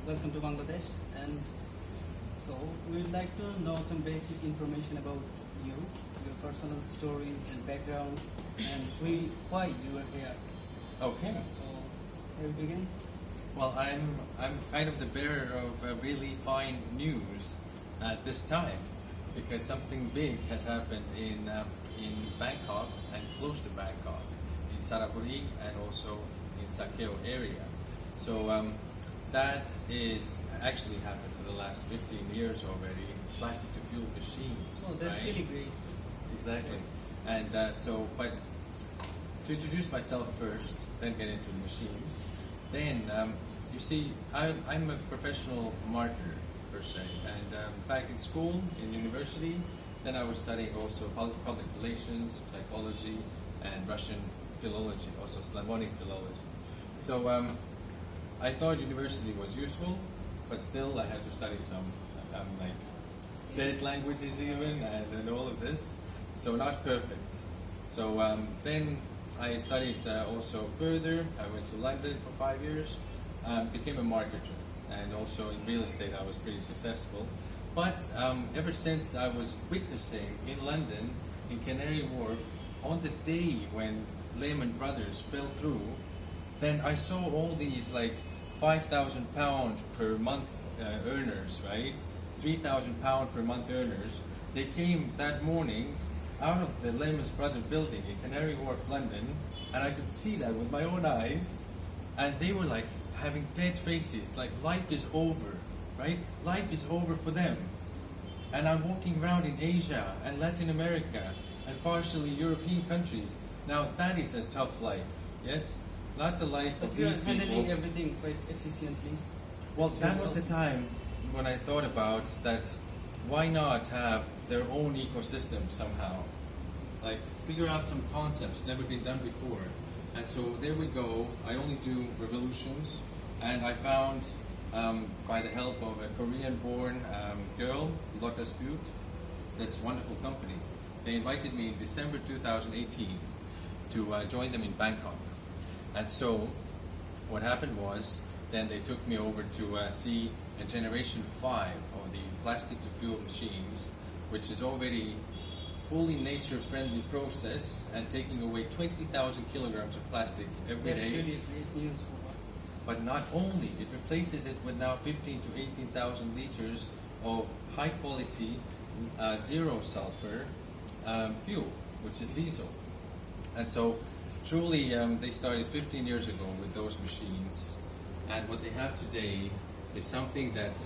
welcome to Bangladesh. And so we'd like to know some basic information about you, your personal stories and backgrounds, and why you are here. Okay. So, can we begin? Well, I'm kind of the bearer of really fine news at this time because something big has happened in Bangkok and close to Bangkok, in Saraburi and also in Sakeo area. So that is actually happened for the last 15 years already. Plastic to fuel machines. Oh, that's right? really great. Exactly. And but to introduce myself first, then get into the machines. Then you see, I'm a professional marketer per se, and back in school, in university, then I was studying also public relations, psychology, and Russian philology, also Slavonic philology. So I thought university was useful, but still I had to study some like dead languages even, and all of this. So not perfect. So then I studied also further. I went to London for 5 years, became a marketer, and also in real estate I was pretty successful. But ever since I was witnessing in London, in Canary Wharf, on the day when Lehman Brothers fell through, then I saw all these like £5,000 per month earners, right? £3,000 per month earners. They came that morning out of the Lehman Brothers building in Canary Wharf, London, and I could see that with my own eyes, and they were like having dead faces, like life is over, right? Life is over for them. And I'm walking around in Asia and Latin America and partially European countries. Now that is a tough life, yes? Not the life But of you are these handling people. everything quite efficiently. Well, that was the time when I thought about that. Why not have their own ecosystem somehow? Like figure out some concepts never been done before. And so there we go. I only do revolutions, and I found by the help of a Korean-born girl, Lotta Spute, this wonderful company. They invited me in December 2018 to join them in Bangkok. And so what happened was, then they took me over to see a generation 5 of the plastic to fuel machines, which is already fully nature-friendly process and taking away 20,000 kilograms of plastic every That's day. really great news for us. But not only, it replaces it with now 15 to 18,000 liters of high-quality, zero sulfur fuel, which is diesel. And so truly they started 15 years ago with those machines, and what they have today is something that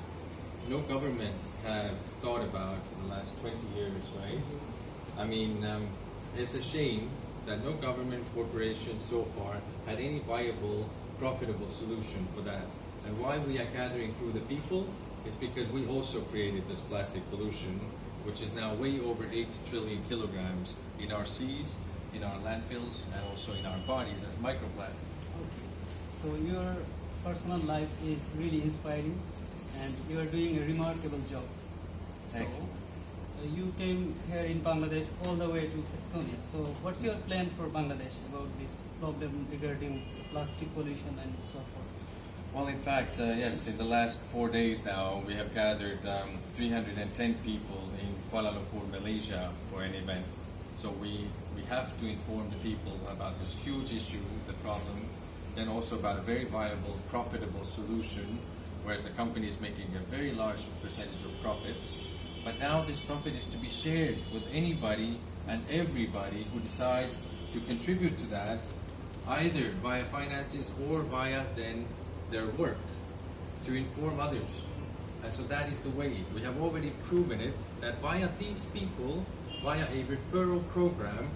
no government have thought about for the last 20 years, right? I mean, it's a shame that no government corporation so far had any viable, profitable solution for that. And why we are gathering through the people is because we also created this plastic pollution, which is now way over 80 trillion kilograms in our seas, in our landfills, and also in our bodies as microplastic. Okay. So your personal life is really inspiring, and you are doing a remarkable job. So Thank you. You came here in Bangladesh all the way to Estonia. So what's your plan for Bangladesh about this problem regarding plastic pollution and so forth? Well, in fact, yes, in the last 4 days now, we have gathered 310 people in Kuala Lumpur, Malaysia for an event. So we have to inform the people about this huge issue, the problem, then also about a very viable, profitable solution, whereas the company is making a very large percentage of profit. But now this profit is to be shared with anybody and everybody who decides to contribute to that, either via finances or via then their work, to inform others. And so that is the way. We have already proven it, that via these people, via a referral program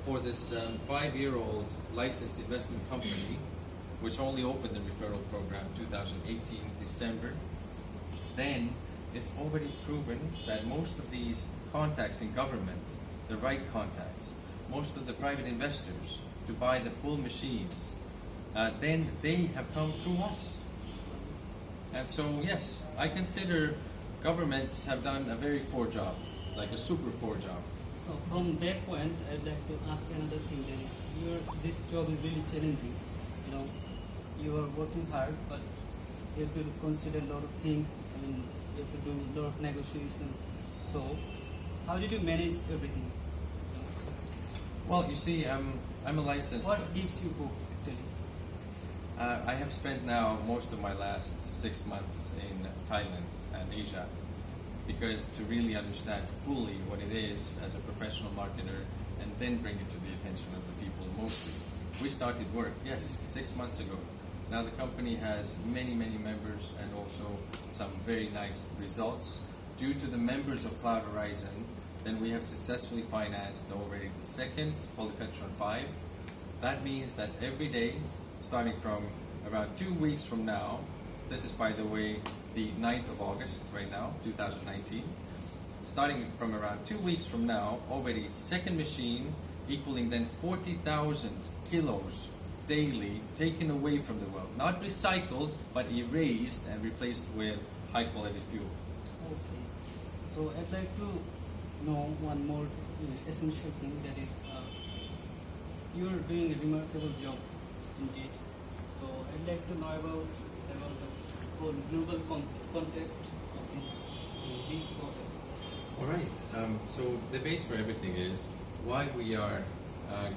for this 5-year-old licensed investment company, which only opened the referral program 2018 December, then it's already proven that most of these contacts in government, the right contacts, most of the private investors to buy the full machines, then they have come through us. And so yes, I consider governments have done a very poor job, like a super poor job. So from that point, I'd like to ask another thing. That is, this job is really challenging. You know, you are working hard, but you have to consider a lot of things. I mean, you have to do a lot of negotiations. So, how did you manage everything? Well, you see, I'm a licensed. What gives you hope, actually? I have spent now most of my last 6 months in Thailand and Asia, because to really understand fully what it is as a professional marketer and then bring it to the attention of the people mostly. We started work, yes, 6 months ago. Now the company has many, many members and also some very nice results. Due to the members of Cloud Horizon, then we have successfully financed already the second Polypetron 5. That means that every day, starting from around 2 weeks from now, this is by the way the 9th of August right now, 2019, starting from around 2 weeks from now, already second machine equaling then 40,000 kilos daily taken away from the world. Not recycled, but erased and replaced with high quality fuel. Okay. So I'd like to know one more essential thing, that is you are doing a remarkable job indeed. So I'd like to know about the whole global context of this big project. All right. So the base for everything is why we are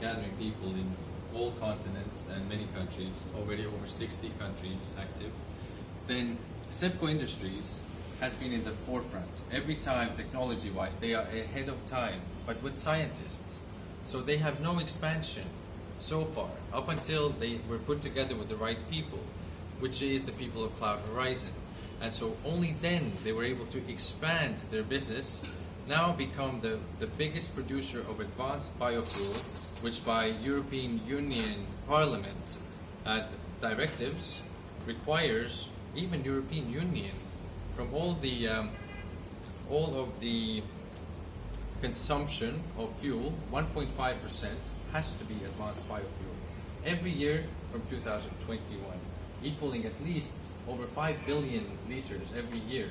gathering people in all continents and many countries, already over 60 countries active. Then SEPCO Industries has been in the forefront. Every time, technology-wise, they are ahead of time, but with scientists. So they have no expansion so far, up until they were put together with the right people, which is the people of Cloud Horizon. And so only then they were able to expand their business, now become the biggest producer of advanced biofuel, which by European Union Parliament directives requires even European Union from all of the consumption of fuel, 1.5% has to be advanced biofuel every year from 2021, equaling at least over 5 billion liters every year.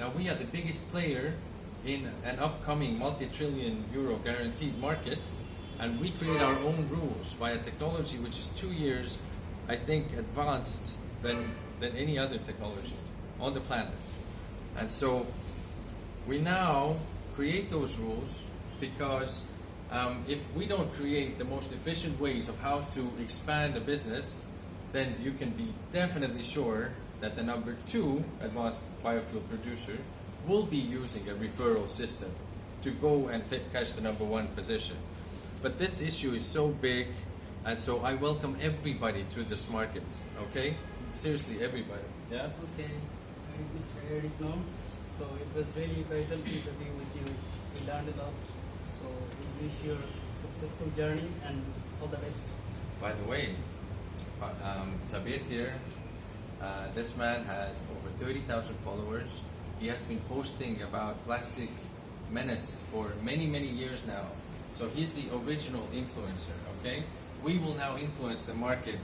Now we are the biggest player in an upcoming multi-trillion euro guaranteed market, and we create our own rules by a technology which is 2 years, I think, advanced than any other technology on the planet. And so we now create those rules because if we don't create the most efficient ways of how to expand a business, then you can be definitely sure that the number 2 advanced biofuel producer will be using a referral system to go and catch the number 1 position. But this issue is so big, and so I welcome everybody to this market, okay? Seriously, everybody. Yeah? Okay, Mr. Eric, no? So it was really vital to interview with you. We learned a lot. So we wish you a successful journey and all the best. By the way, Sabir here, this man has over 30,000 followers. He has been posting about plastic menace for many, many years now. So he's the original influencer, okay? We will now influence the market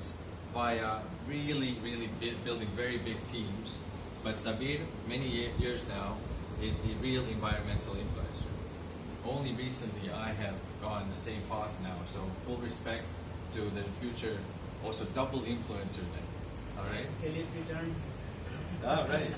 via really building very big teams. But Sabir, many years now, is the real environmental influencer. Only recently I have gone the same path now, so full respect to the future, also double influencer then. All right? Salute returns. All right.